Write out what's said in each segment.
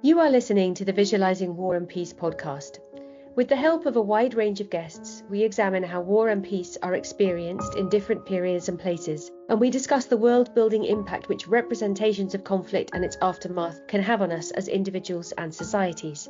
You are listening to the Visualising War and Peace podcast. With the help of a wide range of guests, we examine how war and peace are experienced in different periods and places, and we discuss the world-building impact which representations of conflict and its aftermath can have on us as individuals and societies.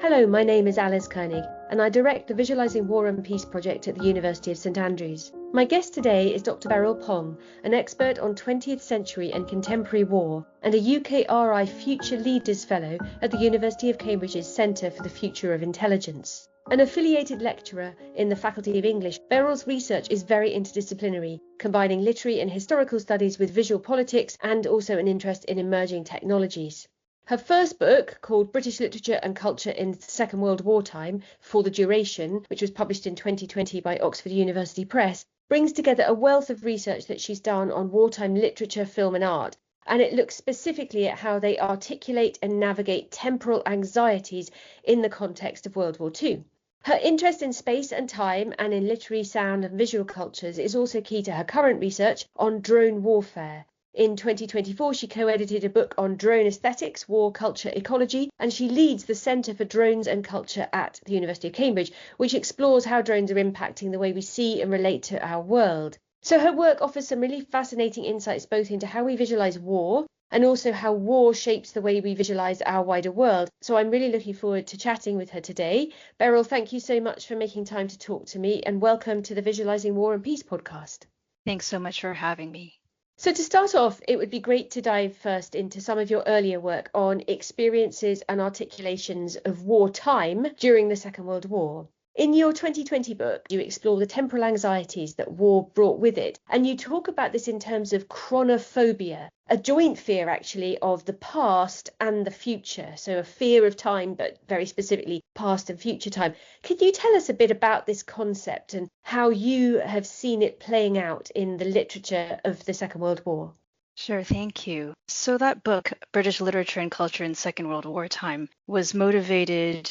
Hello, my name is Alice König, and I direct the Visualising War and Peace project at the University of St Andrews. My guest today is Dr Beryl Pong, an expert on 20th century and contemporary war, and a UKRI Future Leaders Fellow at the University of Cambridge's Centre for the Future of Intelligence. An affiliated lecturer in the Faculty of English, Beryl's research is very interdisciplinary, combining literary and historical studies with visual politics and also an interest in emerging technologies. Her first book, called British Literature and Culture in the Second World War Time, For the Duration, which was published in 2020 by Oxford University Press, brings together a wealth of research that she's done on wartime literature, film and art, and it looks specifically at how they articulate and navigate temporal anxieties in the context of World War II. Her interest in space and time and in literary, sound and visual cultures is also key to her current research on drone warfare. In 2024, she co-edited a book on drone aesthetics, war, culture, ecology, and she leads the Centre for Drones and Culture at the University of Cambridge, which explores how drones are impacting the way we see and relate to our world. So her work offers some really fascinating insights both into how we visualise war and also how war shapes the way we visualise our wider world. So I'm really looking forward to chatting with her today. Beryl, thank you so much for making time to talk to me, and welcome to the Visualising War and Peace podcast. Thanks so much for having me. So to start off, it would be great to dive first into some of your earlier work on experiences and articulations of wartime during the Second World War. In your 2020 book, you explore the temporal anxieties that war brought with it, and you talk about this in terms of chronophobia, a joint fear actually of the past and the future, so a fear of time, but very specifically past and future time. Could you tell us a bit about this concept and how you have seen it playing out in the literature of the Second World War? Sure, thank you. So that book, British Literature and Culture in Second World War Time, was motivated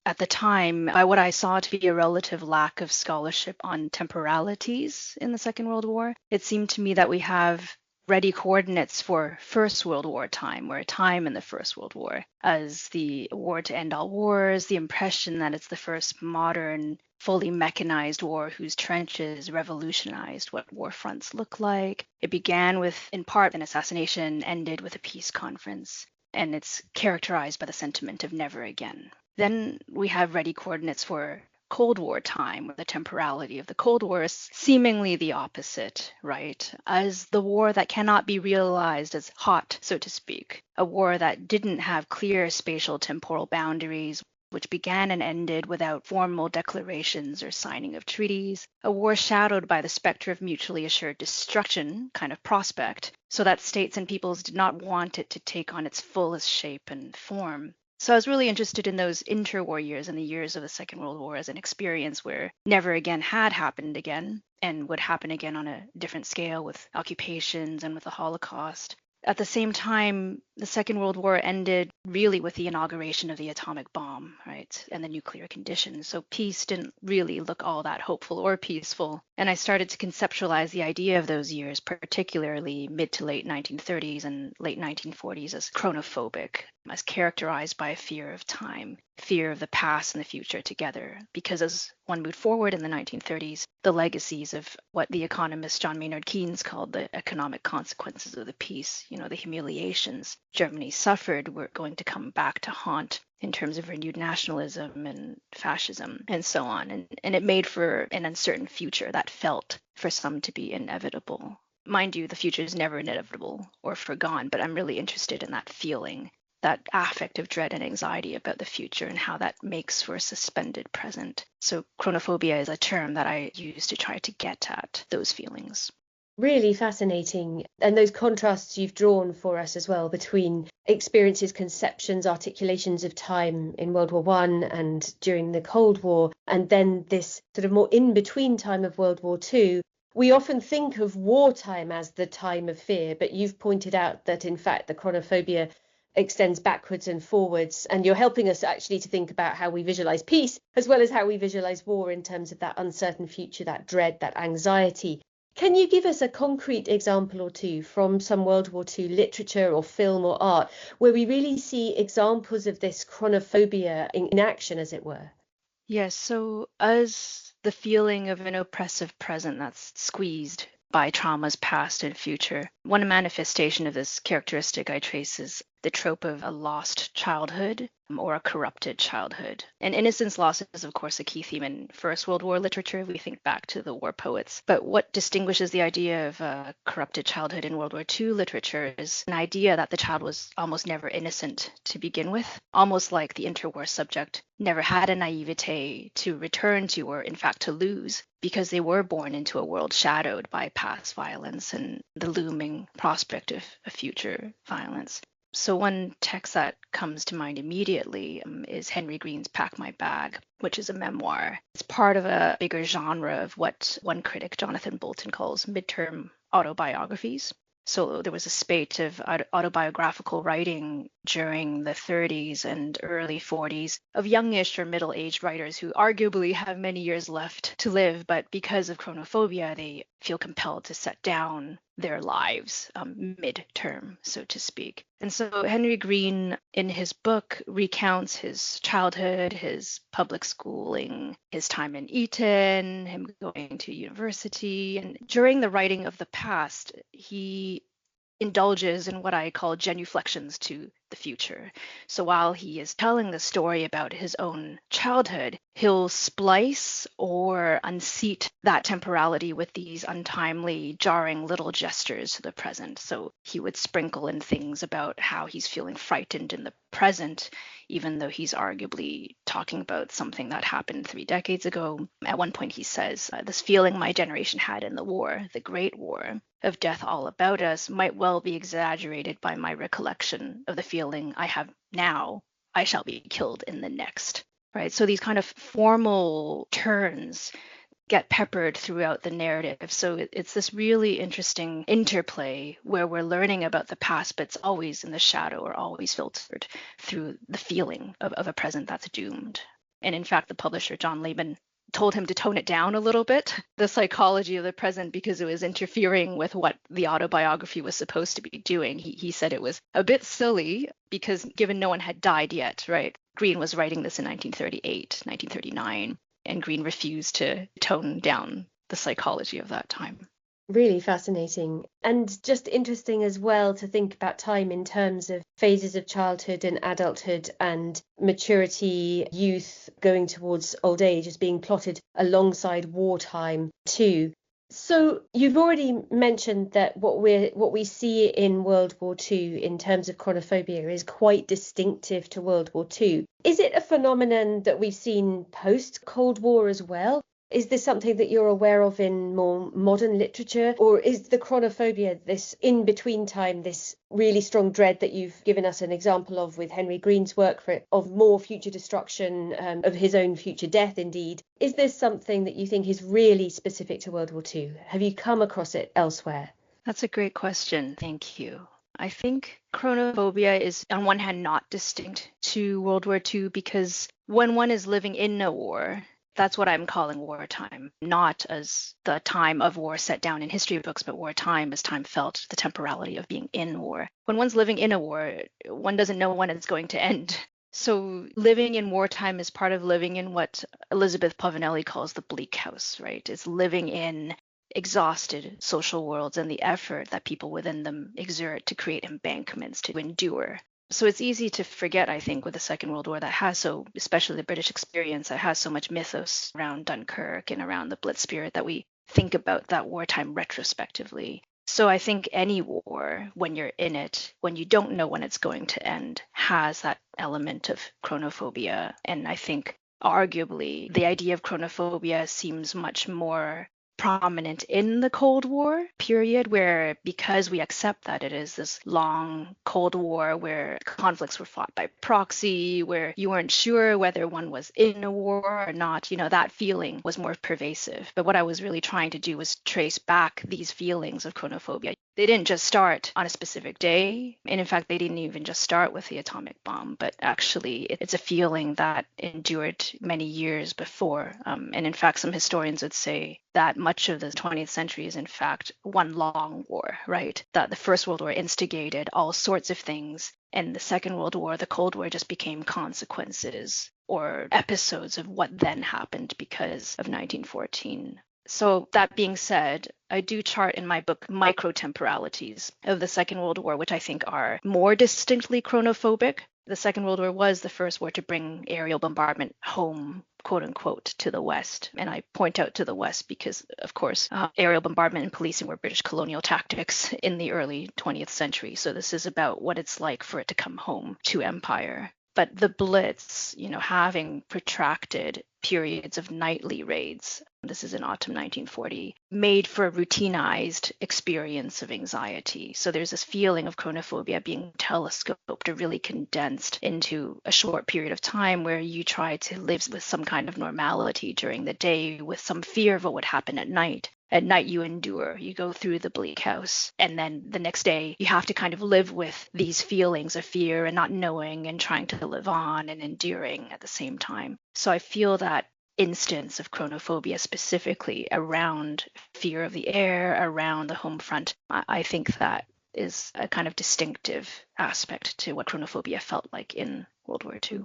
at the time by what I saw to be a relative lack of scholarship on temporalities in the Second World War. It seemed to me that we have ready coordinates for First World War time, or time in the First World War, as the war to end all wars, the impression that it's the first modern, fully mechanized war whose trenches revolutionized what war fronts look like. It began with, in part, an assassination, ended with a peace conference, and it's characterized by the sentiment of never again. Then we have ready coordinates for Cold War time, where the temporality of the Cold War is seemingly the opposite, right? As the war that cannot be realized as hot, so to speak, a war that didn't have clear spatial temporal boundaries, which began and ended without formal declarations or signing of treaties, a war shadowed by the specter of mutually assured destruction kind of prospect, so that states and peoples did not want it to take on its fullest shape and form. So I was really interested in those interwar years and the years of the Second World War as an experience where never again had happened again and would happen again on a different scale with occupations and with the Holocaust. At the same time, the Second World War ended really with the inauguration of the atomic bomb, right, and the nuclear conditions. So peace didn't really look all that hopeful or peaceful. And I started to conceptualize the idea of those years, particularly mid to late 1930s and late 1940s, as chronophobic, as characterized by a fear of time, fear of the past and the future together. Because as one moved forward in the 1930s, the legacies of what the economist John Maynard Keynes called the economic consequences of the peace, the humiliations Germany suffered, were going to come back to haunt in terms of renewed nationalism and fascism and so on. And it made for an uncertain future that felt for some to be inevitable. Mind you, the future is never inevitable or forgone, but I'm really interested in that feeling, that affect of dread and anxiety about the future and how that makes for a suspended present. So chronophobia is a term that I use to try to get at those feelings. Really fascinating. And those contrasts you've drawn for us as well between experiences, conceptions, articulations of time in World War I and during the Cold War, and then this sort of more in-between time of World War II. We often think of wartime as the time of fear, but you've pointed out that in fact the chronophobia extends backwards and forwards, and you're helping us actually to think about how we visualize peace as well as how we visualize war in terms of that uncertain future, that dread, that anxiety. Can you give us a concrete example or two from some World War II literature or film or art where we really see examples of this chronophobia in action, as it were? Yes, so as the feeling of an oppressive present that's squeezed by traumas past and future, one manifestation of this characteristic I trace is the trope of a lost childhood or a corrupted childhood. And innocence loss is, of course, a key theme in First World War literature. We think back to the war poets. But what distinguishes the idea of a corrupted childhood in World War II literature is an idea that the child was almost never innocent to begin with, almost like the interwar subject never had a naivete to return to or, in fact, to lose, because they were born into a world shadowed by past violence and the looming prospect of future violence. So one text that comes to mind immediately is Henry Green's Pack My Bag, which is a memoir. It's part of a bigger genre of what one critic, Jonathan Bolton, calls midterm autobiographies. So there was a spate of autobiographical writing during the 30s and early 40s of youngish or middle-aged writers who arguably have many years left to live, but because of chronophobia, they feel compelled to set down their lives mid-term, so to speak. And so Henry Green, in his book, recounts his childhood, his public schooling, his time in Eton, him going to university. And during the writing of the past, he indulges in what I call genuflections to the future. So while he is telling the story about his own childhood, he'll splice or unseat that temporality with these untimely, jarring little gestures to the present. So he would sprinkle in things about how he's feeling frightened in the present, even though he's arguably talking about something that happened 3 decades ago. At one point he says, this feeling my generation had in the war, the Great War, of death all about us might well be exaggerated by my recollection of the feeling I have now, I shall be killed in the next. Right? So these kind of formal turns get peppered throughout the narrative. So it's this really interesting interplay where we're learning about the past, but it's always in the shadow or always filtered through the feeling of a present that's doomed. And in fact, the publisher, John Laban, told him to tone it down a little bit, the psychology of the present, because it was interfering with what the autobiography was supposed to be doing. He said it was a bit silly because given no one had died yet, right? Green was writing this in 1938, 1939, and Green refused to tone down the psychology of that time. Really fascinating, and just interesting as well to think about time in terms of phases of childhood and adulthood and maturity, youth going towards old age as being plotted alongside wartime too. So you've already mentioned that what we see in World War II in terms of chronophobia is quite distinctive to World War II. Is it a phenomenon that we've seen post-Cold War as well? Is this something that you're aware of in more modern literature, or is the chronophobia, this in-between time, this really strong dread that you've given us an example of with Henry Green's work of more future destruction, of his own future death indeed, is this something that you think is really specific to World War II? Have you come across it elsewhere? That's a great question. Thank you. I think chronophobia is, on one hand, not distinct to World War II because when one is living in a war, that's what I'm calling wartime, not as the time of war set down in history books, but wartime as time felt, the temporality of being in war. When one's living in a war, one doesn't know when it's going to end. So living in wartime is part of living in what Elizabeth Povinelli calls the bleak house, right? It's living in exhausted social worlds and the effort that people within them exert to create embankments to endure. So it's easy to forget, I think, with the Second World War that has so, especially the British experience, that has so much mythos around Dunkirk and around the Blitz spirit that we think about that wartime retrospectively. So I think any war, when you're in it, when you don't know when it's going to end, has that element of chronophobia. And I think arguably the idea of chronophobia seems much more prominent in the Cold War period, where because we accept that it is this long Cold War where conflicts were fought by proxy, where you weren't sure whether one was in a war or not, that feeling was more pervasive. But what I was really trying to do was trace back these feelings of chronophobia They didn't just start on a specific day. And in fact, they didn't even just start with the atomic bomb, but actually it's a feeling that endured many years before. And in fact, some historians would say that much of the 20th century is in fact one long war, right? That the First World War instigated all sorts of things. And the Second World War, the Cold War, just became consequences or episodes of what then happened because of 1914. So that being said, I do chart in my book micro-temporalities of the Second World War, which I think are more distinctly chronophobic. The Second World War was the first war to bring aerial bombardment home, quote unquote, to the West. And I point out to the West because, of course, aerial bombardment and policing were British colonial tactics in the early 20th century. So this is about what it's like for it to come home to empire. But the Blitz, having protracted periods of nightly raids, this is in autumn 1940, made for a routinized experience of anxiety. So there's this feeling of chronophobia being telescoped or really condensed into a short period of time where you try to live with some kind of normality during the day with some fear of what would happen at night. At night, you endure, you go through the bleak house. And then the next day, you have to kind of live with these feelings of fear and not knowing and trying to live on and enduring at the same time. So I feel that instance of chronophobia specifically around fear of the air, around the home front, I think that is a kind of distinctive aspect to what chronophobia felt like in World War II.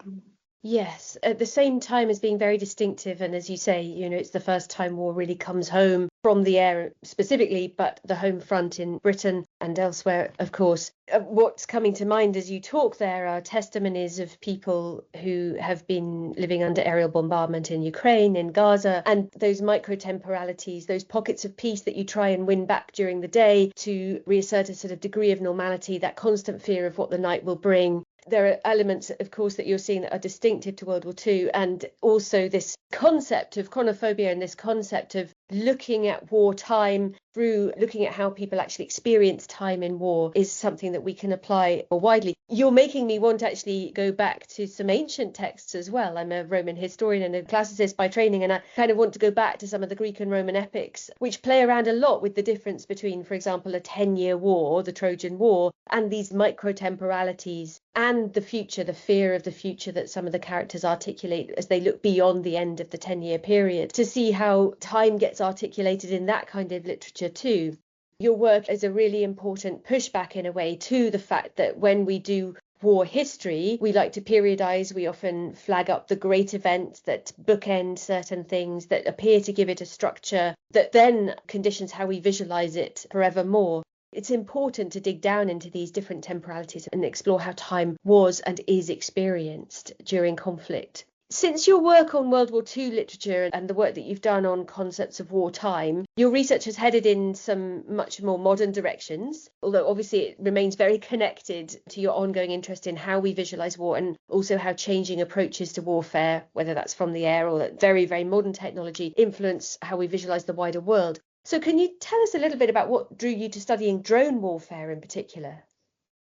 Yes, at the same time as being very distinctive. And as you say, it's the first time war really comes home from the air specifically, but the home front in Britain and elsewhere, of course. What's coming to mind as you talk there are testimonies of people who have been living under aerial bombardment in Ukraine, in Gaza, and those micro-temporalities, those pockets of peace that you try and win back during the day to reassert a sort of degree of normality, that constant fear of what the night will bring. There are elements, of course, that you're seeing that are distinctive to World War II, and also this concept of chronophobia and this concept of looking at wartime through looking at how people actually experience time in war is something that we can apply more widely. You're making me want to actually go back to some ancient texts as well. I'm a Roman historian and a classicist by training, and I kind of want to go back to some of the Greek and Roman epics, which play around a lot with the difference between, for example, a 10-year war, the Trojan War, and these micro-temporalities and the future, the fear of the future that some of the characters articulate as they look beyond the end of the 10-year period, to see how time gets articulated in that kind of literature too. Your work is a really important pushback in a way to the fact that when we do war history, we like to periodize, we often flag up the great events that bookend certain things, that appear to give it a structure that then conditions how we visualize it forevermore. It's important to dig down into these different temporalities and explore how time was and is experienced during conflict. Since your work on World War II literature and the work that you've done on concepts of wartime, your research has headed in some much more modern directions, although obviously it remains very connected to your ongoing interest in how we visualize war and also how changing approaches to warfare, whether that's from the air or very, very modern technology, influence how we visualize the wider world. So can you tell us a little bit about what drew you to studying drone warfare in particular?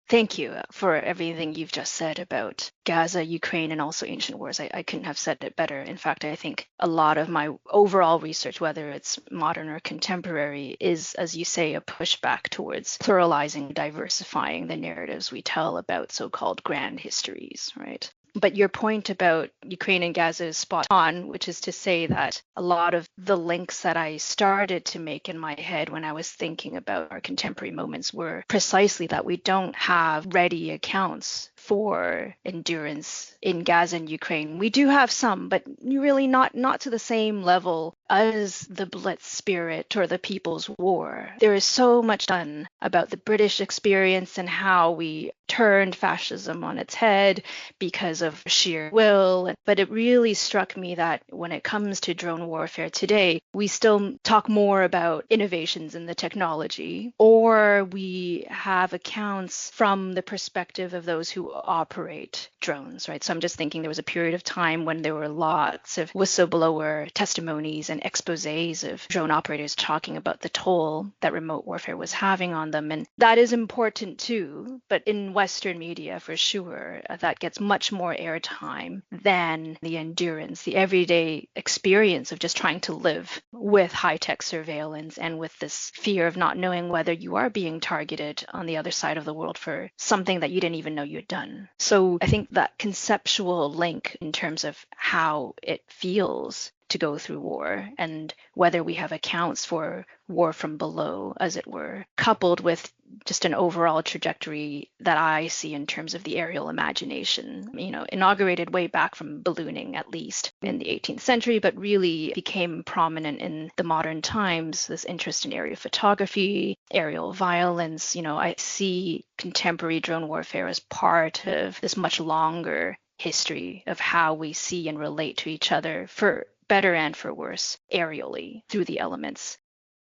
Thank you for everything you've just said about Gaza, Ukraine, and also ancient wars. I couldn't have said it better. In fact, I think a lot of my overall research, whether it's modern or contemporary, is, as you say, a pushback towards pluralizing, diversifying the narratives we tell about so-called grand histories, right? But your point about Ukraine and Gaza is spot on, which is to say that a lot of the links that I started to make in my head when I was thinking about our contemporary moments were precisely that we don't have ready accounts for endurance in Gaza and Ukraine. We do have some, but really not to the same level as the Blitz spirit or the People's War. There is so much done about the British experience and how we turned fascism on its head because of sheer will. But it really struck me that when it comes to drone warfare today, we still talk more about innovations in the technology, or we have accounts from the perspective of those who operate drones, right? So I'm just thinking there was a period of time when there were lots of whistleblower testimonies and exposés of drone operators talking about the toll that remote warfare was having on them. And that is important too, but in Western media for sure, that gets much more airtime than the endurance, the everyday experience of just trying to live with high-tech surveillance and with this fear of not knowing whether you are being targeted on the other side of the world for something that you didn't even know you'd done. So I think that conceptual link in terms of how it feels to go through war and whether we have accounts for war from below, as it were, coupled with just an overall trajectory that I see in terms of the aerial imagination, inaugurated way back from ballooning, at least in the 18th century, but really became prominent in the modern times, this interest in aerial photography, aerial violence. I see contemporary drone warfare as part of this much longer history of how we see and relate to each other, for better and for worse, aerially through the elements.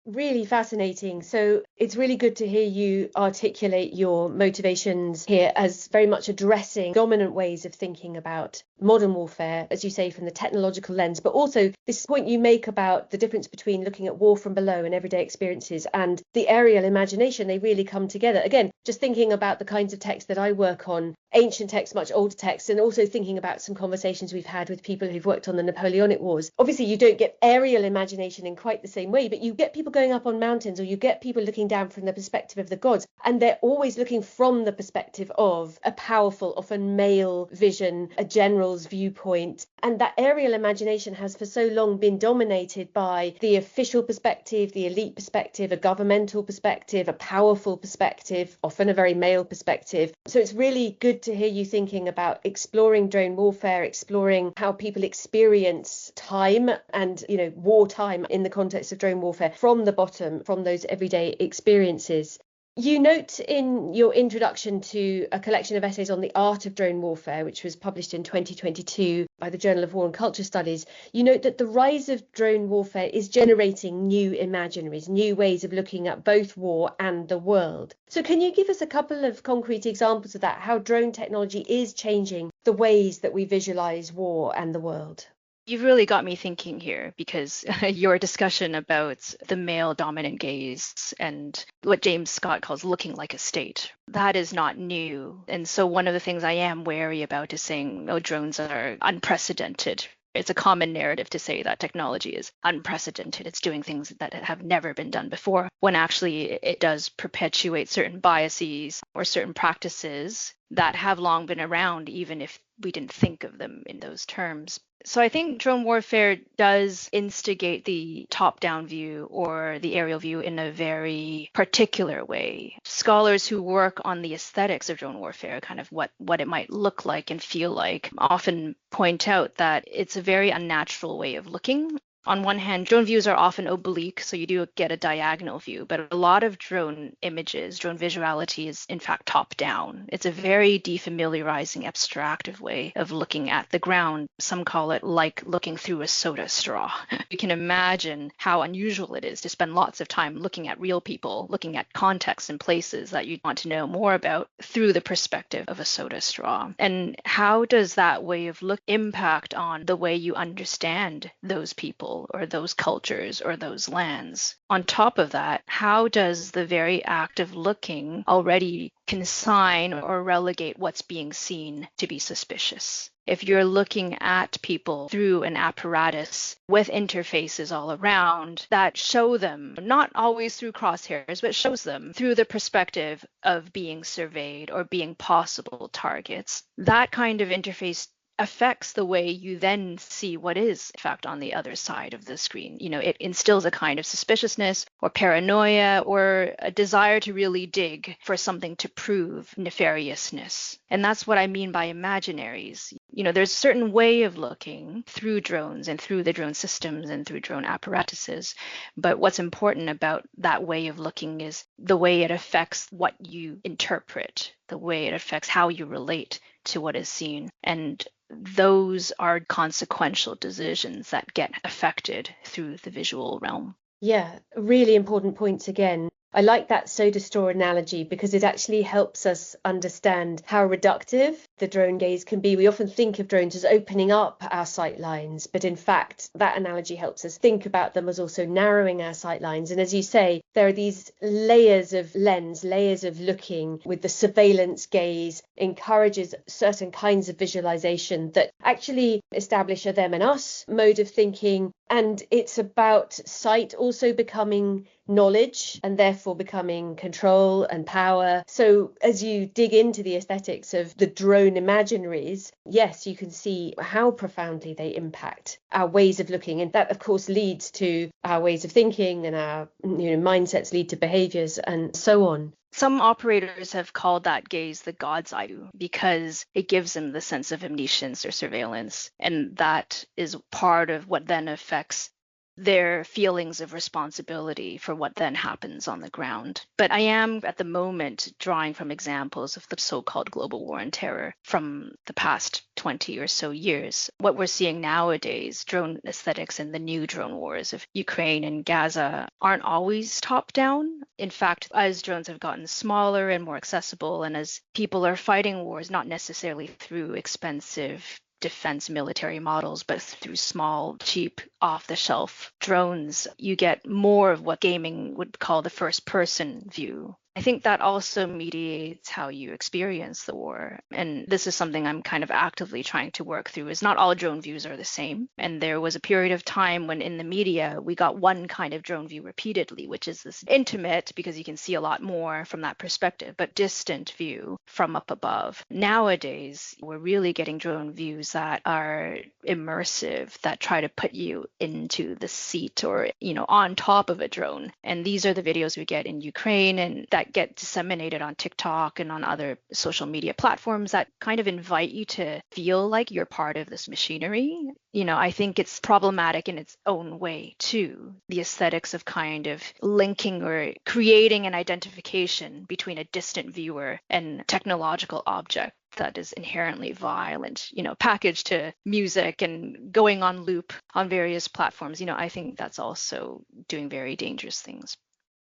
Really fascinating. So it's really good to hear you articulate your motivations here as very much addressing dominant ways of thinking about modern warfare, as you say, from the technological lens, but also this point you make about the difference between looking at war from below and everyday experiences and the aerial imagination. They really come together. Again, just thinking about the kinds of texts that I work on, ancient texts, much older texts, and also thinking about some conversations we've had with people who've worked on the Napoleonic Wars. Obviously, you don't get aerial imagination in quite the same way, but you get people going up on mountains, or you get people looking down from the perspective of the gods, and they're always looking from the perspective of a powerful, often male vision, a general's viewpoint. And that aerial imagination has for so long been dominated by the official perspective, the elite perspective, a governmental perspective, a powerful perspective, often a very male perspective. So it's really good to hear you thinking about exploring drone warfare, exploring how people experience time and, wartime in the context of drone warfare from the bottom, from those everyday experiences. You note in your introduction to a collection of essays on the art of drone warfare, which was published in 2022 by the Journal of War and Culture Studies, you note that the rise of drone warfare is generating new imaginaries, new ways of looking at both war and the world. So can you give us a couple of concrete examples of that, how drone technology is changing the ways that we visualize war and the world? You've really got me thinking here, because your discussion about the male dominant gaze and what James Scott calls looking like a state, that is not new. And so one of the things I am wary about is saying, drones are unprecedented. It's a common narrative to say that technology is unprecedented. It's doing things that have never been done before, when actually it does perpetuate certain biases or certain practices that have long been around, even if we didn't think of them in those terms. So I think drone warfare does instigate the top-down view or the aerial view in a very particular way. Scholars who work on the aesthetics of drone warfare, kind of what it might look like and feel like, often point out that it's a very unnatural way of looking. On one hand, drone views are often oblique, so you do get a diagonal view, but a lot of drone images, drone visuality is in fact top down. It's a very defamiliarizing, abstractive way of looking at the ground. Some call it like looking through a soda straw. You can imagine how unusual it is to spend lots of time looking at real people, looking at contexts and places that you want to know more about through the perspective of a soda straw. And how does that way of look impact on the way you understand those people or those cultures or those lands? On top of that, how does the very act of looking already consign or relegate what's being seen to be suspicious? If you're looking at people through an apparatus with interfaces all around that show them, not always through crosshairs, but shows them through the perspective of being surveyed or being possible targets, that kind of interface affects the way you then see what is, in fact, on the other side of the screen. It instills a kind of suspiciousness or paranoia or a desire to really dig for something to prove nefariousness. And that's what I mean by imaginaries. There's a certain way of looking through drones and through the drone systems and through drone apparatuses. But what's important about that way of looking is the way it affects what you interpret, the way it affects how you relate to what is seen. And those are consequential decisions that get affected through the visual realm. Yeah, really important points again. I like that soda straw analogy because it actually helps us understand how reductive the drone gaze can be. We often think of drones as opening up our sight lines, but in fact, that analogy helps us think about them as also narrowing our sight lines. And as you say, there are these layers of lens, layers of looking with the surveillance gaze, encourages certain kinds of visualization that actually establish a them and us mode of thinking. And it's about sight also becoming knowledge and therefore becoming control and power. So as you dig into the aesthetics of the drone imaginaries, yes, you can see how profoundly they impact our ways of looking. And that, of course, leads to our ways of thinking, and our mindsets lead to behaviors and so on. Some operators have called that gaze the God's eye because it gives them the sense of omniscience or surveillance. And that is part of what then affects their feelings of responsibility for what then happens on the ground. But I am at the moment drawing from examples of the so-called global war on terror from the past 20 or so years. What we're seeing nowadays, drone aesthetics and the new drone wars of Ukraine and Gaza aren't always top down. In fact, as drones have gotten smaller and more accessible, and as people are fighting wars, not necessarily through expensive defense military models, but through small, cheap, off-the-shelf drones, you get more of what gaming would call the first-person view. I think that also mediates how you experience the war. And this is something I'm kind of actively trying to work through, is not all drone views are the same. And there was a period of time when in the media, we got one kind of drone view repeatedly, which is this intimate, because you can see a lot more from that perspective, but distant view from up above. Nowadays, we're really getting drone views that are immersive, that try to put you into the seat or, on top of a drone. And these are the videos we get in Ukraine and that get disseminated on TikTok and on other social media platforms that kind of invite you to feel like you're part of this machinery. I think it's problematic in its own way too. The aesthetics of kind of linking or creating an identification between a distant viewer and technological object that is inherently violent, packaged to music and going on loop on various platforms. I think that's also doing very dangerous things.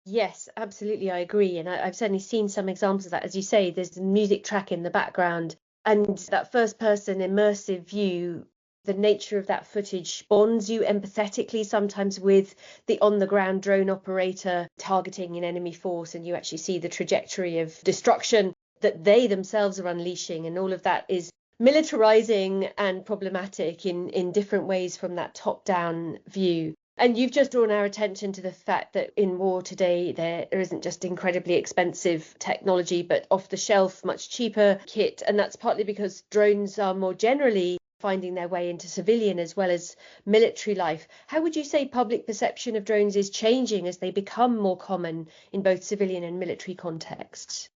Yes, absolutely. I agree. And I've certainly seen some examples of that. As you say, there's a music track in the background, and that first person immersive view, the nature of that footage bonds you empathetically sometimes with the on the ground drone operator targeting an enemy force, and you actually see the trajectory of destruction that they themselves are unleashing. And all of that is militarizing and problematic in different ways from that top down view. And you've just drawn our attention to the fact that in war today, there isn't just incredibly expensive technology, but off the shelf, much cheaper kit. And that's partly because drones are more generally finding their way into civilian as well as military life. How would you say public perception of drones is changing as they become more common in both civilian and military contexts?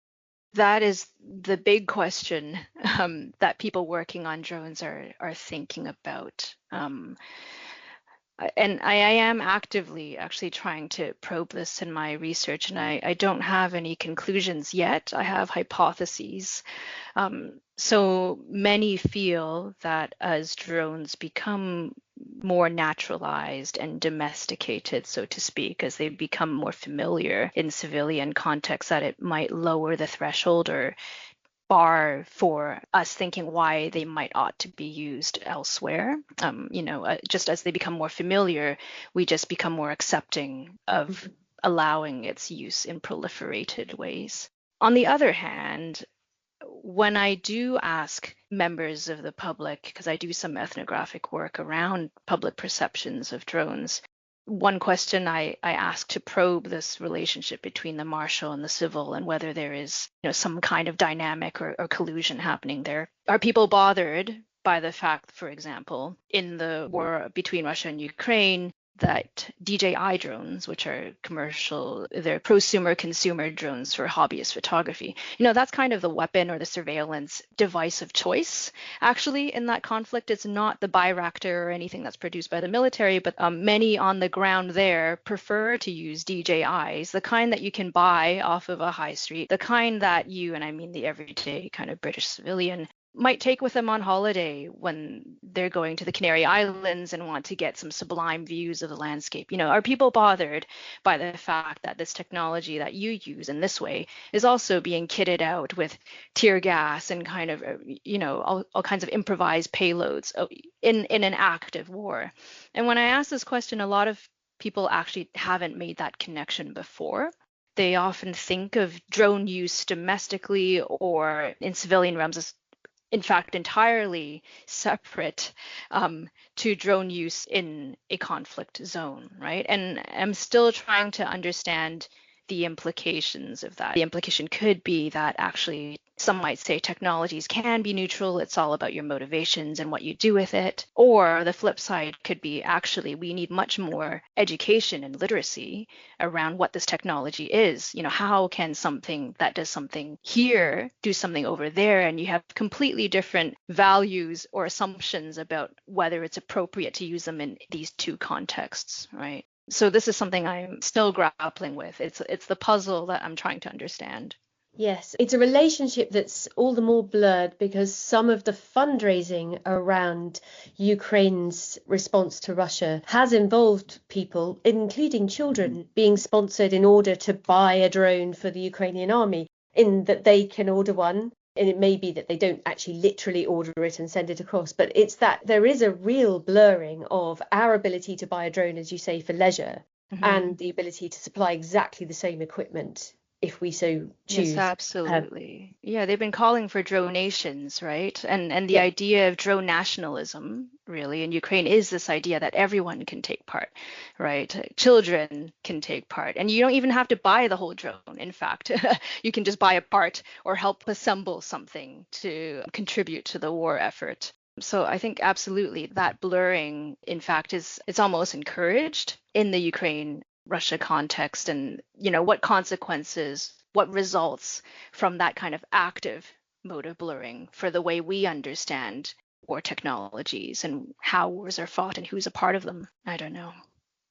That is the big question that people working on drones are thinking about. And I am actively actually trying to probe this in my research, and I don't have any conclusions yet. I have hypotheses. So many feel that as drones become more naturalized and domesticated, so to speak, as they become more familiar in civilian contexts, that it might lower the threshold or bar for us thinking why they might ought to be used elsewhere. Just as they become more familiar, we just become more accepting of allowing its use in proliferated ways. On the other hand, when I do ask members of the public, because I do some ethnographic work around public perceptions of drones, one question I ask to probe this relationship between the martial and the civil, and whether there is some kind of dynamic or collusion happening there. Are people bothered by the fact, for example, in the war between Russia and Ukraine, that DJI drones, which are commercial, they're prosumer consumer drones for hobbyist photography. That's kind of the weapon or the surveillance device of choice. Actually, in that conflict, it's not the Bayraktar or anything that's produced by the military, but many on the ground there prefer to use DJIs, the kind that you can buy off of a high street, the kind that you, and I mean the everyday kind of British civilian, might take with them on holiday when they're going to the Canary Islands and want to get some sublime views of the landscape. Are people bothered by the fact that this technology that you use in this way is also being kitted out with tear gas and kind of, all kinds of improvised payloads in an active war? And when I ask this question, a lot of people actually haven't made that connection before. They often think of drone use domestically or in civilian realms as, in fact, entirely separate to drone use in a conflict zone, right? And I'm still trying to understand the implications of that. The implication could be that actually some might say technologies can be neutral. It's all about your motivations and what you do with it. Or the flip side could be actually we need much more education and literacy around what this technology is. How can something that does something here do something over there? And you have completely different values or assumptions about whether it's appropriate to use them in these two contexts, right? So this is something I'm still grappling with. It's the puzzle that I'm trying to understand. Yes, it's a relationship that's all the more blurred because some of the fundraising around Ukraine's response to Russia has involved people, including children, being sponsored in order to buy a drone for the Ukrainian army, in that they can order one. And it may be that they don't actually literally order it and send it across, but it's that there is a real blurring of our ability to buy a drone, as you say, for leisure, and the ability to supply exactly the same equipment if we so choose. Yes, absolutely. Yeah, they've been calling for dronations, right? And the Yeah, idea of drone nationalism, really, in Ukraine is this idea that everyone can take part, right? Children can take part. And you don't even have to buy the whole drone. In fact, you can just buy a part or help assemble something to contribute to the war effort. So I think absolutely that blurring, in fact, it's almost encouraged in the Ukraine Russia context, and what consequences, what results from that kind of active mode of blurring for the way we understand war technologies and how wars are fought and who's a part of them. I don't know.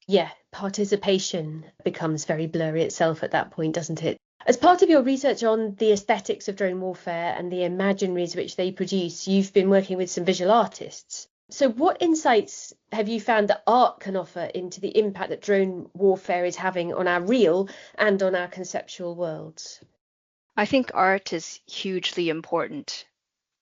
yeah, participation becomes very blurry itself at that point, doesn't it? As part of your research on the aesthetics of drone warfare and the imaginaries which they produce, you've been working with some visual artists. So what insights have you found that art can offer into the impact that drone warfare is having on our real and on our conceptual worlds? I think art is hugely important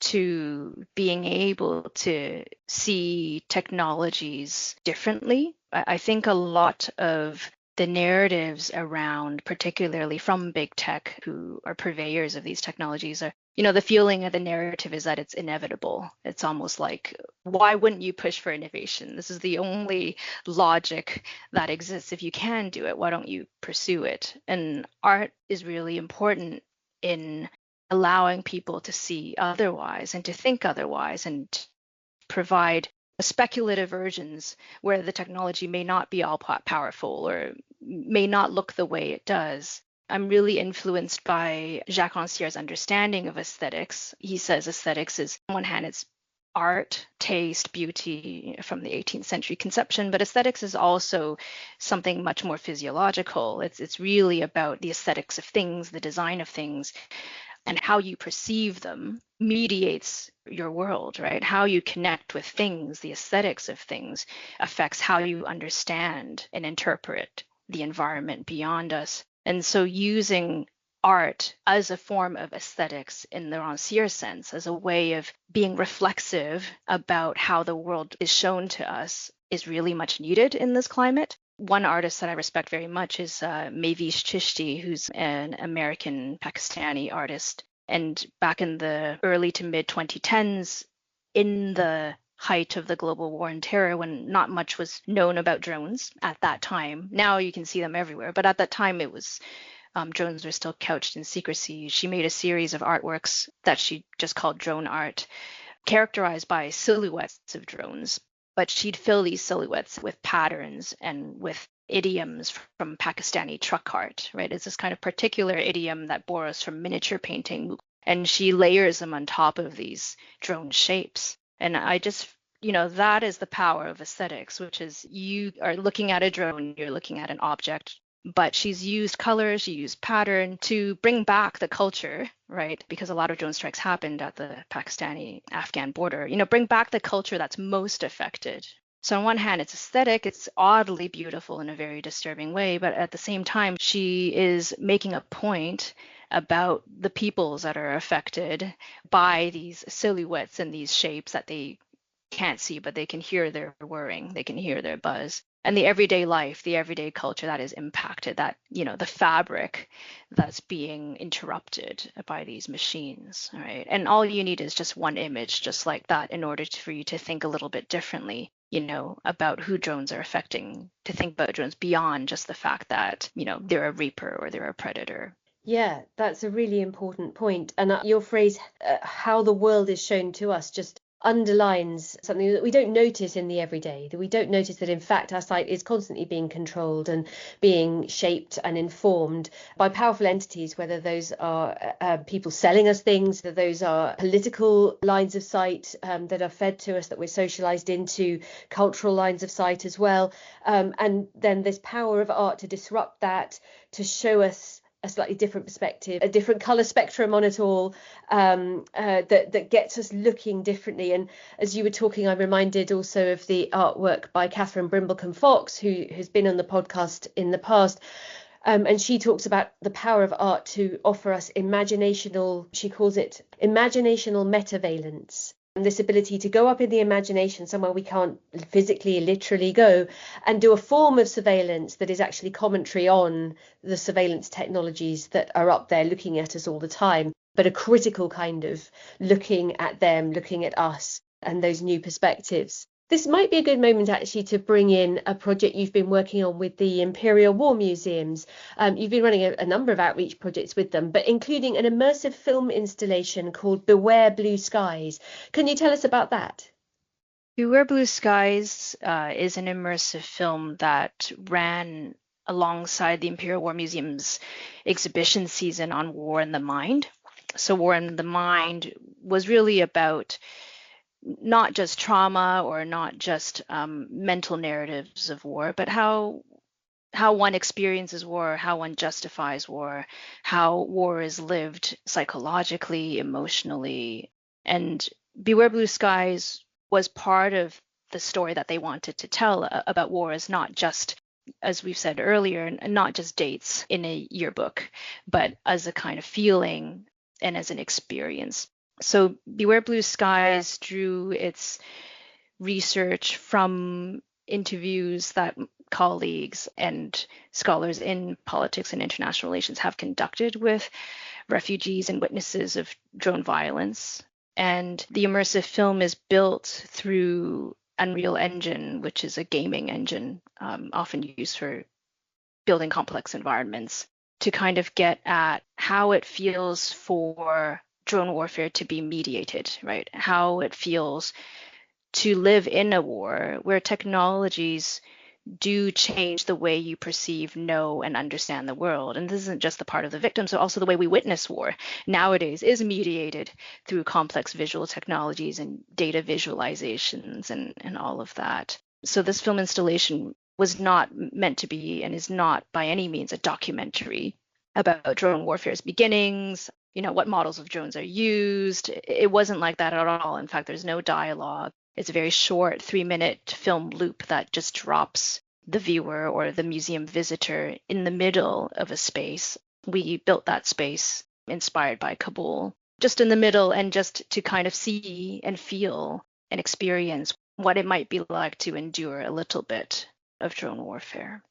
to being able to see technologies differently. I think a lot of the narratives around, particularly from big tech, who are purveyors of these technologies, are, the feeling of the narrative is that it's inevitable. It's almost like, why wouldn't you push for innovation? This is the only logic that exists. If you can do it, why don't you pursue it? And art is really important in allowing people to see otherwise and to think otherwise and provide speculative versions where the technology may not be all powerful or may not look the way it does. I'm really influenced by Jacques Rancière's understanding of aesthetics. He says aesthetics is, on one hand, it's art, taste, beauty from the 18th century conception, but aesthetics is also something much more physiological. It's really about the aesthetics of things, the design of things, and how you perceive them mediates your world, right? How you connect with things, the aesthetics of things, affects how you understand and interpret the environment beyond us. And so using art as a form of aesthetics in the Rancière sense, as a way of being reflexive about how the world is shown to us, is really much needed in this climate. One artist that I respect very much is Mavish Chishti, who's an American Pakistani artist. And back in the early to mid 2010s, in the height of the global war on terror, when not much was known about drones at that time. Now you can see them everywhere, but at that time it was drones were still couched in secrecy. She made a series of artworks that she just called drone art, characterized by silhouettes of drones. But she'd fill these silhouettes with patterns and with idioms from Pakistani truck art, right? It's this kind of particular idiom that borrows from miniature painting, and she layers them on top of these drone shapes. And I just, that is the power of aesthetics, which is you are looking at a drone, you're looking at an object But she's used color, she used pattern to bring back the culture, right? Because a lot of drone strikes happened at the Pakistani-Afghan border. Bring back the culture that's most affected. So on one hand, it's aesthetic, it's oddly beautiful in a very disturbing way, but at the same time, she is making a point about the peoples that are affected by these silhouettes and these shapes that they can't see, but they can hear their whirring, they can hear their buzz. And the everyday life, the everyday culture that is impacted, that, the fabric that's being interrupted by these machines, right? And all you need is just one image just like that in order for you to think a little bit differently, about who drones are affecting, to think about drones beyond just the fact that, they're a reaper or they're a predator. Yeah, that's a really important point. And your phrase, how the world is shown to us, just underlines something that we don't notice in the everyday, that we don't notice that in fact our sight is constantly being controlled and being shaped and informed by powerful entities, whether those are people selling us things, that those are political lines of sight that are fed to us, that we're socialized into, cultural lines of sight as well. And then this power of art to disrupt that, to show us a slightly different perspective, a different color spectrum on it all, that gets us looking differently. And as you were talking, I'm reminded also of the artwork by Catherine Brimblecombe Fox, who has been on the podcast in the past. And she talks about the power of art to offer us she calls it imaginational metavalence. And this ability to go up in the imagination somewhere we can't physically, literally go, and do a form of surveillance that is actually commentary on the surveillance technologies that are up there looking at us all the time, but a critical kind of looking at them, looking at us, and those new perspectives. This might be a good moment actually to bring in a project you've been working on with the Imperial War Museums. You've been running a number of outreach projects with them, but including an immersive film installation called Beware Blue Skies. Can you tell us about that? Beware Blue Skies is an immersive film that ran alongside the Imperial War Museum's exhibition season on War and the Mind. So War and the Mind was really about not just trauma or not just mental narratives of war, but how one experiences war, how one justifies war, how war is lived psychologically, emotionally. And Beware Blue Skies was part of the story that they wanted to tell about war, as not just, as we've said earlier, not just dates in a yearbook, but as a kind of feeling and as an experience. So Beware Blue Skies drew its research from interviews that colleagues and scholars in politics and international relations have conducted with refugees and witnesses of drone violence. And the immersive film is built through Unreal Engine, which is a gaming engine often used for building complex environments, to kind of get at how it feels for drone warfare to be mediated, right? How it feels to live in a war where technologies do change the way you perceive, know, and understand the world. And this isn't just the part of the victims, but also the way we witness war nowadays is mediated through complex visual technologies and data visualizations and all of that. So this film installation was not meant to be, and is not by any means, a documentary about drone warfare's beginnings, what models of drones are used. It wasn't like that at all. In fact, there's no dialogue. It's a very short 3-minute film loop that just drops the viewer or the museum visitor in the middle of a space. We built that space inspired by Kabul, just in the middle, and just to kind of see and feel and experience what it might be like to endure a little bit of drone warfare.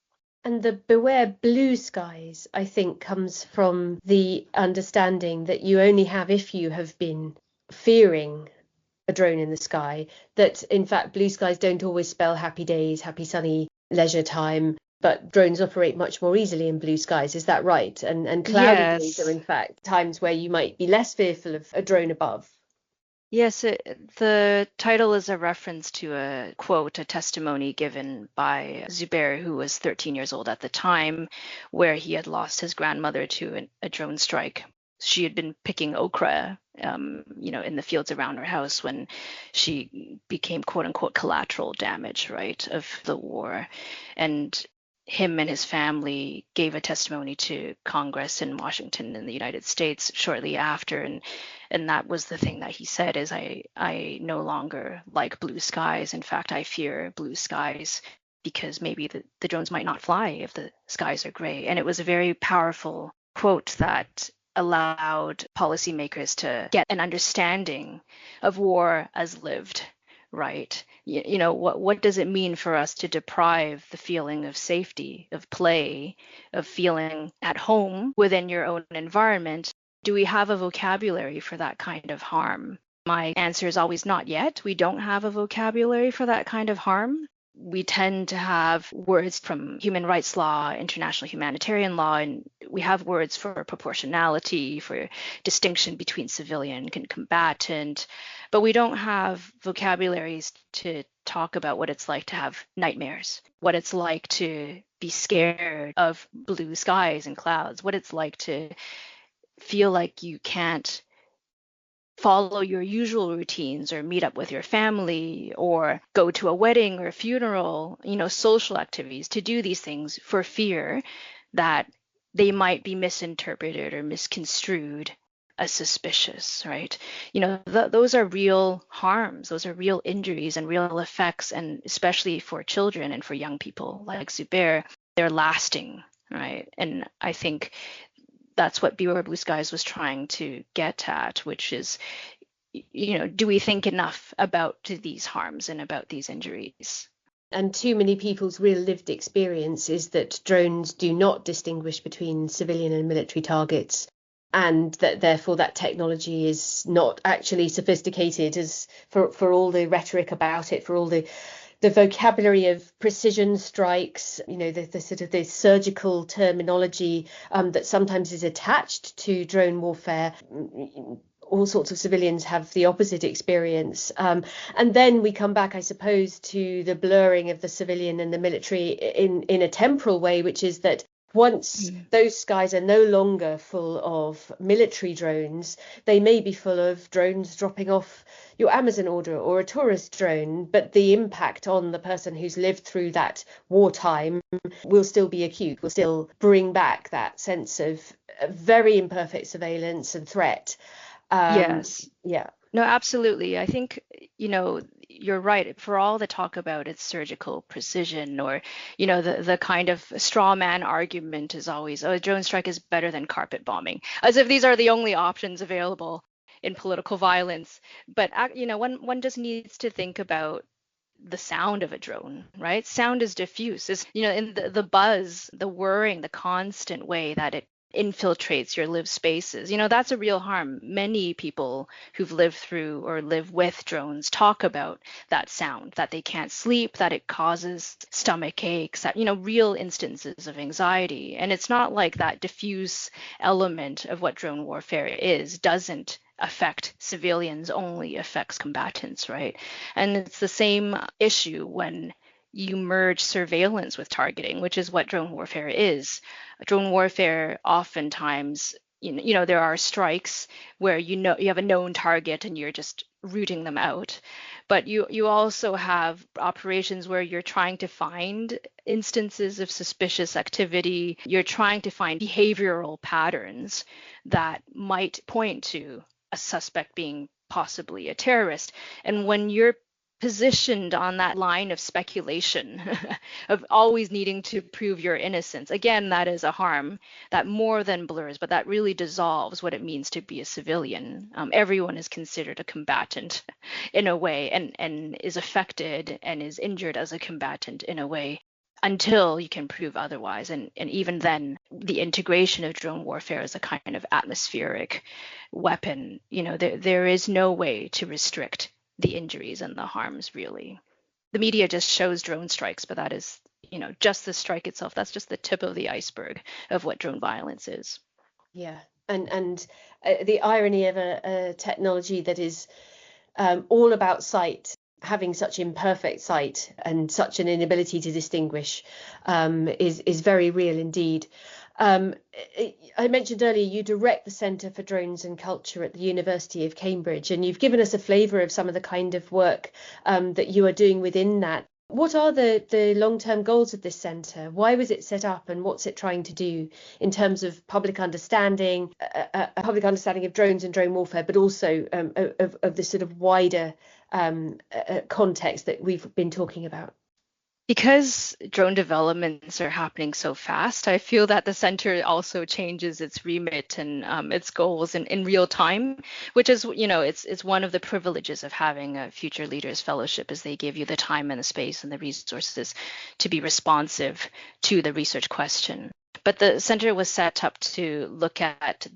And the Beware Blue Skies, I think, comes from the understanding that you only have if you have been fearing a drone in the sky, that in fact blue skies don't always spell happy days, happy sunny leisure time, but drones operate much more easily in blue skies. Is that right? And cloudy days are in fact times where you might be less fearful of a drone above. Yes, the title is a reference to a quote, a testimony given by Zubair, who was 13 years old at the time, where he had lost his grandmother to a drone strike. She had been picking okra, in the fields around her house when she became, quote unquote, collateral damage, right, of the war. And him and his family gave a testimony to Congress in Washington in the United States shortly after, and that was the thing that he said is I no longer like blue skies. In fact, I fear blue skies because maybe the drones might not fly if the skies are gray. And it was a very powerful quote that allowed policymakers to get an understanding of war as lived, right? What does it mean for us to deprive the feeling of safety, of play, of feeling at home within your own environment? Do we have a vocabulary for that kind of harm? My answer is always not yet. We don't have a vocabulary for that kind of harm. We tend to have words from human rights law, international humanitarian law, and we have words for proportionality, for distinction between civilian and combatant, but we don't have vocabularies to talk about what it's like to have nightmares, what it's like to be scared of blue skies and clouds, what it's like to feel like you can't follow your usual routines or meet up with your family or go to a wedding or a funeral, social activities, to do these things for fear that they might be misinterpreted or misconstrued as suspicious, right? Those are real harms, those are real injuries and real effects, and especially for children and for young people like Zubair, they're lasting, right? And I think that's what Beware Blue Skies was trying to get at, which is, do we think enough about these harms and about these injuries? And too many people's real lived experience is that drones do not distinguish between civilian and military targets, and that therefore that technology is not actually sophisticated as for all the rhetoric about it, for all the vocabulary of precision strikes, the sort of the surgical terminology that sometimes is attached to drone warfare. All sorts of civilians have the opposite experience. And then we come back, I suppose, to the blurring of the civilian and the military in a temporal way, which is that once those skies are no longer full of military drones, they may be full of drones dropping off your Amazon order or a tourist drone, but the impact on the person who's lived through that wartime will still be acute, will still bring back that sense of very imperfect surveillance and threat. Yes. Yeah. No, absolutely. I think, you're right. For all the talk about its surgical precision, or, the kind of straw man argument is always, oh, a drone strike is better than carpet bombing, as if these are the only options available in political violence. But, one just needs to think about the sound of a drone, right? Sound is diffuse. Is in the buzz, the whirring, the constant way that it infiltrates your lived spaces. That's a real harm. Many people who've lived through or live with drones talk about that sound, that they can't sleep, that it causes stomach aches, that, real instances of anxiety. And it's not like that diffuse element of what drone warfare is doesn't affect civilians, only affects combatants, right? And it's the same issue when you merge surveillance with targeting, which is what drone warfare is. Drone warfare oftentimes, there are strikes where you have a known target and you're just rooting them out. But you also have operations where you're trying to find instances of suspicious activity. You're trying to find behavioral patterns that might point to a suspect being possibly a terrorist. And when you're positioned on that line of speculation of always needing to prove your innocence, again, that is a harm that more than blurs, but that really dissolves what it means to be a civilian. Everyone is considered a combatant in a way, and is affected and is injured as a combatant in a way, until you can prove otherwise. And even then, the integration of drone warfare as a kind of atmospheric weapon, there is no way to restrict the injuries and the harms, really. The media just shows drone strikes, but that is, just the strike itself. That's just the tip of the iceberg of what drone violence is. Yeah. And the irony of a technology that is all about sight, having such imperfect sight and such an inability to distinguish is very real indeed. I mentioned earlier you direct the Centre for Drones and Culture at the University of Cambridge, and you've given us a flavour of some of the kind of work that you are doing within that. What are the long-term goals of this centre? Why was it set up, and what's it trying to do in terms of public understanding, a public understanding of drones and drone warfare, but also of the sort of wider context that we've been talking about? Because drone developments are happening so fast, I feel that the center also changes its remit and its goals in real time, which is, it's one of the privileges of having a Future Leaders Fellowship, is they give you the time and the space and the resources to be responsive to the research question. But the center was set up to look at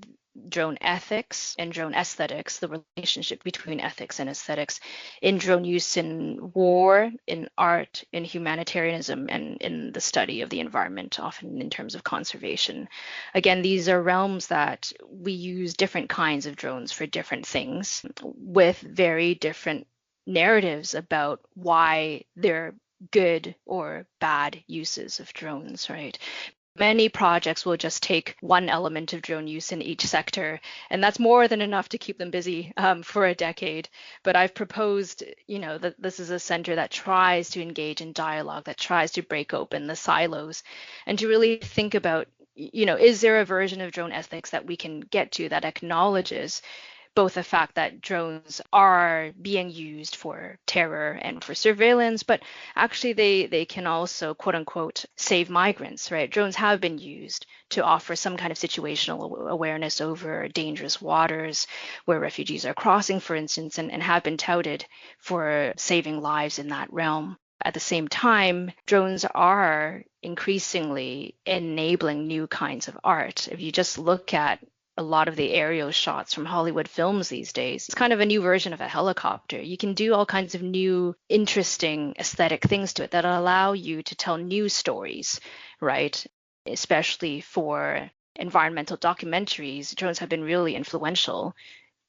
drone ethics and drone aesthetics, the relationship between ethics and aesthetics in drone use in war, in art, in humanitarianism, and in the study of the environment, often in terms of conservation. Again, these are realms that we use different kinds of drones for different things with very different narratives about why they're good or bad uses of drones, right? Many projects will just take one element of drone use in each sector, and that's more than enough to keep them busy for a decade. But I've proposed, that this is a center that tries to engage in dialogue, that tries to break open the silos, and to really think about, is there a version of drone ethics that we can get to that acknowledges both the fact that drones are being used for terror and for surveillance, but actually they can also, quote unquote, save migrants, right? Drones have been used to offer some kind of situational awareness over dangerous waters where refugees are crossing, for instance, and have been touted for saving lives in that realm. At the same time, drones are increasingly enabling new kinds of art. If you just look at a lot of the aerial shots from Hollywood films these days, it's kind of a new version of a helicopter. You can do all kinds of new, interesting aesthetic things to it that allow you to tell new stories, right? Especially for environmental documentaries, drones have been really influential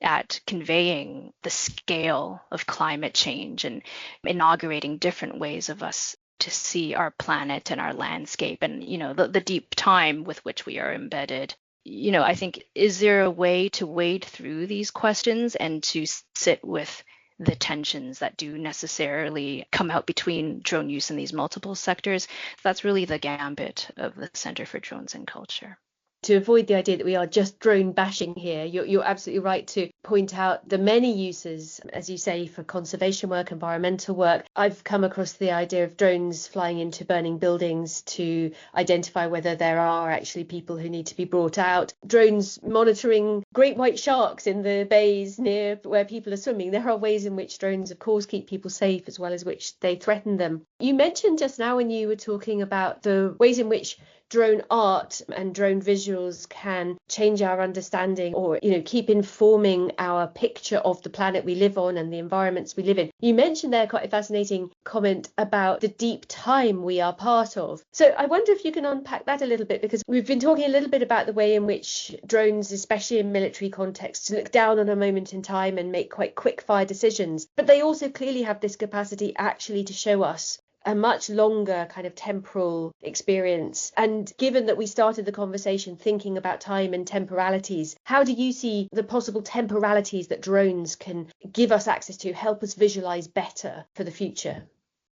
at conveying the scale of climate change and inaugurating different ways of us to see our planet and our landscape and, the deep time with which we are embedded. I think, is there a way to wade through these questions and to sit with the tensions that do necessarily come out between drone use in these multiple sectors? That's really the gambit of the Center for Drones and Culture. To avoid the idea that we are just drone bashing here, you're absolutely right to point out the many uses, as you say, for conservation work, environmental work. I've come across the idea of drones flying into burning buildings to identify whether there are actually people who need to be brought out. Drones monitoring great white sharks in the bays near where people are swimming. There are ways in which drones, of course, keep people safe as well as which they threaten them. You mentioned just now when you were talking about the ways in which drone art and drone visuals can change our understanding or, keep informing our picture of the planet we live on and the environments we live in. You mentioned there quite a fascinating comment about the deep time we are part of. So I wonder if you can unpack that a little bit, because we've been talking a little bit about the way in which drones, especially in military contexts, look down on a moment in time and make quite quick fire decisions. But they also clearly have this capacity actually to show us a much longer kind of temporal experience. And given that we started the conversation thinking about time and temporalities, how do you see the possible temporalities that drones can give us access to, help us visualize better for the future?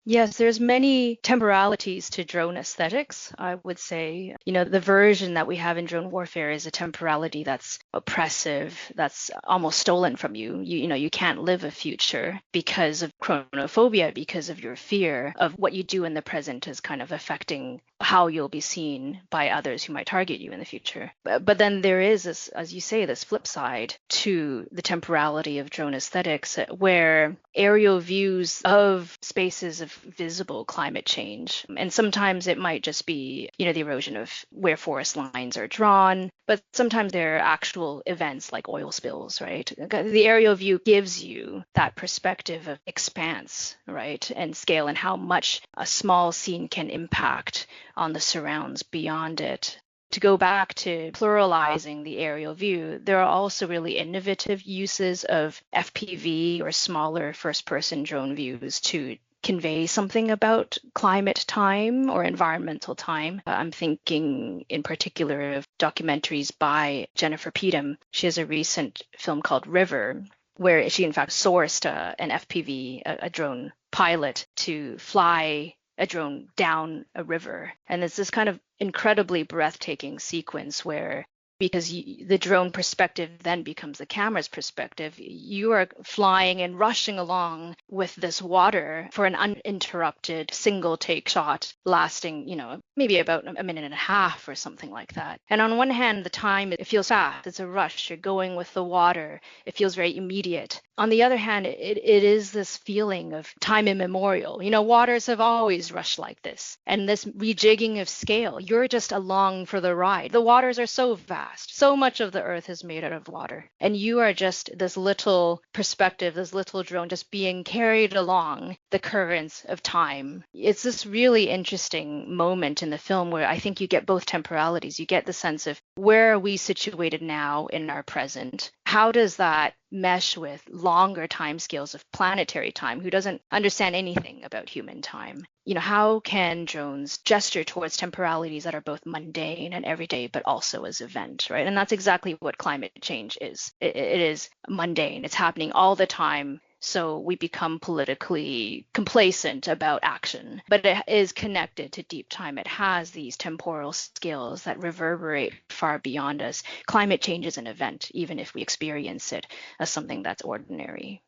Yes, there's many temporalities to drone aesthetics, I would say. The version that we have in drone warfare is a temporality that's oppressive, that's almost stolen from you. You can't live a future because of chronophobia, because of your fear of what you do in the present is kind of affecting how you'll be seen by others who might target you in the future. But then there is, this, as you say, this flip side to the temporality of drone aesthetics, where aerial views of spaces of visible climate change, and sometimes it might just be, the erosion of where forest lines are drawn, but sometimes there are actual events like oil spills, right? The aerial view gives you that perspective of expanse, right, and scale, and how much a small scene can impact on the surrounds beyond it. To go back to pluralizing the aerial view, there are also really innovative uses of FPV or smaller first-person drone views to convey something about climate time or environmental time. I'm thinking in particular of documentaries by Jennifer Peetham. She has a recent film called River, where she in fact sourced an FPV, a drone pilot to fly a drone down a river. And it's this kind of incredibly breathtaking sequence where, because the drone perspective then becomes the camera's perspective, you are flying and rushing along with this water for an uninterrupted single take shot lasting, maybe about a minute and a half or something like that. And on one hand, the time, it feels fast. It's a rush. You're going with the water. It feels very immediate. On the other hand, it is this feeling of time immemorial. Waters have always rushed like this. And this rejigging of scale, you're just along for the ride. The waters are so vast. So much of the earth is made out of water. And you are just this little perspective, this little drone just being carried along the currents of time. It's this really interesting moment in the film where I think you get both temporalities. You get the sense of where are we situated now in our present? How does that mesh with longer timescales of planetary time, who doesn't understand anything about human time? How can drones gesture towards temporalities that are both mundane and everyday, but also as event, right? And that's exactly what climate change is. It is mundane. It's happening all the time. So we become politically complacent about action, but it is connected to deep time. It has these temporal scales that reverberate far beyond us. Climate change is an event, even if we experience it as something that's ordinary.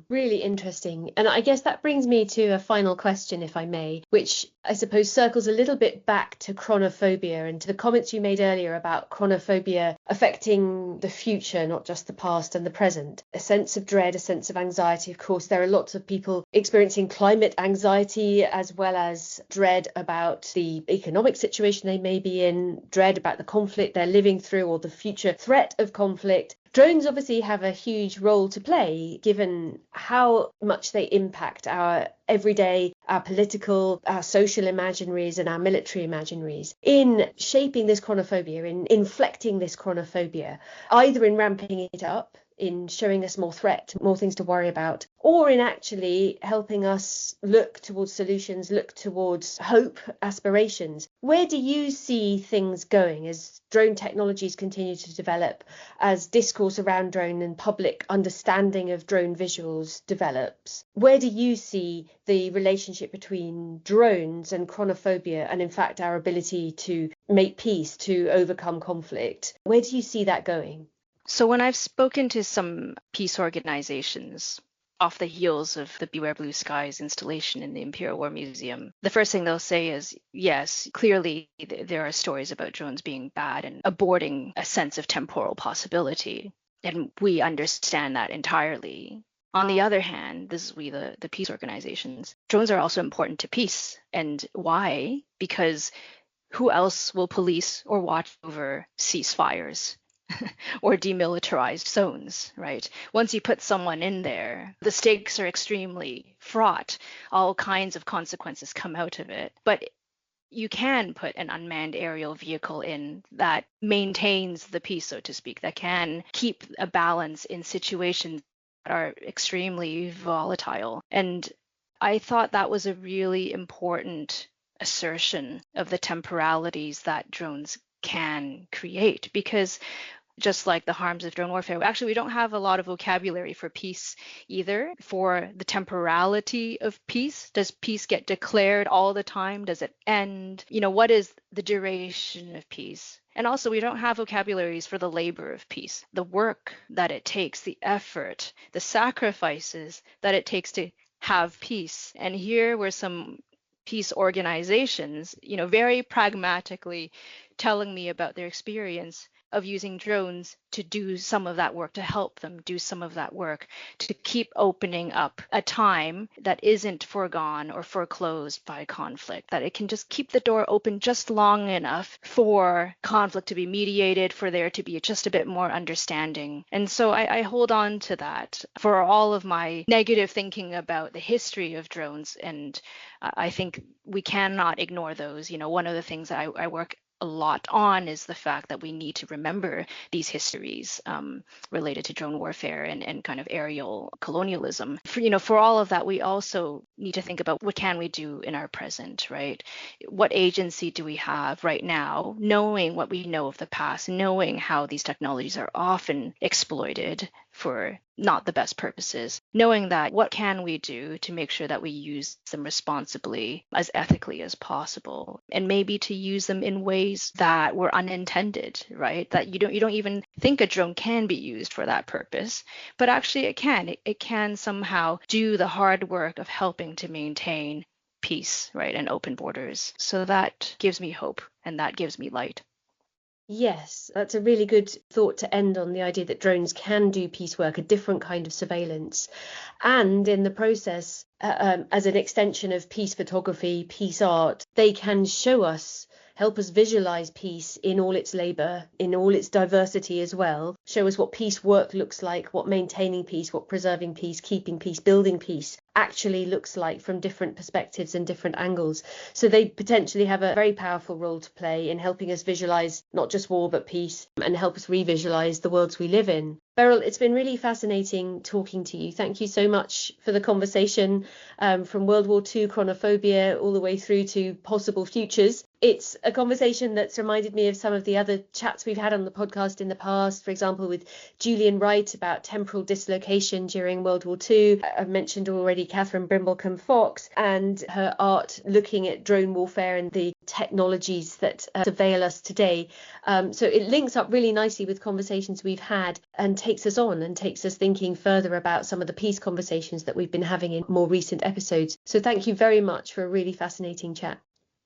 Really interesting. And I guess that brings me to a final question, if I may, which I suppose circles a little bit back to chronophobia and to the comments you made earlier about chronophobia affecting the future, not just the past and the present. A sense of dread, a sense of anxiety. Of course, there are lots of people experiencing climate anxiety as well as dread about the economic situation they may be in, dread about the conflict they're living through or the future threat of conflict. Drones obviously have a huge role to play, given how much they impact our everyday, our political, our social imaginaries and our military imaginaries in shaping this chronophobia, in inflecting this chronophobia, either in ramping it up, in showing us more threat, more things to worry about, or in actually helping us look towards solutions, look towards hope, aspirations. Where do you see things going as drone technologies continue to develop, as discourse around drone and public understanding of drone visuals develops? Where do you see the relationship between drones and chronophobia and, in fact, our ability to make peace, to overcome conflict? Where do you see that going? So when I've spoken to some peace organizations off the heels of the Beware Blue Skies installation in the Imperial War Museum, the first thing they'll say is, yes, clearly there are stories about drones being bad and aborting a sense of temporal possibility. And we understand that entirely. On the other hand, this is the peace organizations, drones are also important to peace. And why? Because who else will police or watch over ceasefires or demilitarized zones, right? Once you put someone in there, the stakes are extremely fraught. All kinds of consequences come out of it. But you can put an unmanned aerial vehicle in that maintains the peace, so to speak, that can keep a balance in situations that are extremely volatile. And I thought that was a really important assertion of the temporalities that drones can create, because just like the harms of drone warfare, actually, we don't have a lot of vocabulary for peace either, for the temporality of peace. Does peace get declared all the time? Does it end? What is the duration of peace? And also, we don't have vocabularies for the labor of peace, the work that it takes, the effort, the sacrifices that it takes to have peace. And here were some peace organizations, very pragmatically telling me about their experience of using drones to do some of that work, to help them do some of that work, to keep opening up a time that isn't foregone or foreclosed by conflict, that it can just keep the door open just long enough for conflict to be mediated, for there to be just a bit more understanding. And so I hold on to that for all of my negative thinking about the history of drones. And I think we cannot ignore those. One of the things that I work a lot on is the fact that we need to remember these histories related to drone warfare and kind of aerial colonialism. For all of that, we also need to think about what can we do in our present, right? What agency do we have right now, knowing what we know of the past, knowing how these technologies are often exploited for not the best purposes. Knowing that, what can we do to make sure that we use them responsibly, as ethically as possible, and maybe to use them in ways that were unintended, right? That you don't even think a drone can be used for that purpose, but actually it can. It can somehow do the hard work of helping to maintain peace, right, and open borders. So that gives me hope, and that gives me light. Yes, that's a really good thought to end on, the idea that drones can do peace work, a different kind of surveillance. And in the process, as an extension of peace photography, peace art, they can help us visualize peace in all its labor, in all its diversity as well, show us what peace work looks like, what maintaining peace, what preserving peace, keeping peace, building peace actually looks like from different perspectives and different angles. So they potentially have a very powerful role to play in helping us visualize not just war but peace, and help us revisualize the worlds we live in. Beryl, it's been really fascinating talking to you. Thank you so much for the conversation, from World War II chronophobia all the way through to possible futures. It's a conversation that's reminded me of some of the other chats we've had on the podcast in the past, for example, with Julian Wright about temporal dislocation during World War II. I've mentioned already Catherine Brimblecombe-Fox and her art looking at drone warfare and the technologies that surveil us today. So it links up really nicely with conversations we've had and takes us on and takes us thinking further about some of the peace conversations that we've been having in more recent episodes. So thank you very much for a really fascinating chat.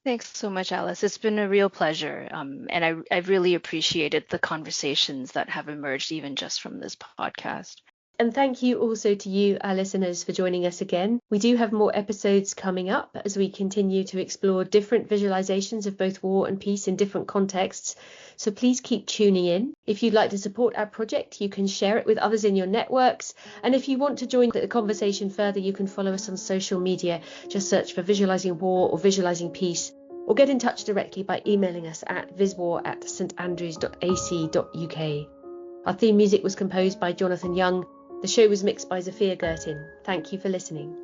Thanks so much, Alice. It's been a real pleasure. And I really appreciated the conversations that have emerged even just from this podcast. And thank you also to you, our listeners, for joining us again. We do have more episodes coming up as we continue to explore different visualizations of both war and peace in different contexts. So please keep tuning in. If you'd like to support our project, you can share it with others in your networks. And if you want to join the conversation further, you can follow us on social media. Just search for Visualising War or Visualising Peace, or get in touch directly by emailing us at viswar@standrews.ac.uk. Our theme music was composed by Jonathan Young. The show was mixed by Zafia Gertin. Thank you for listening.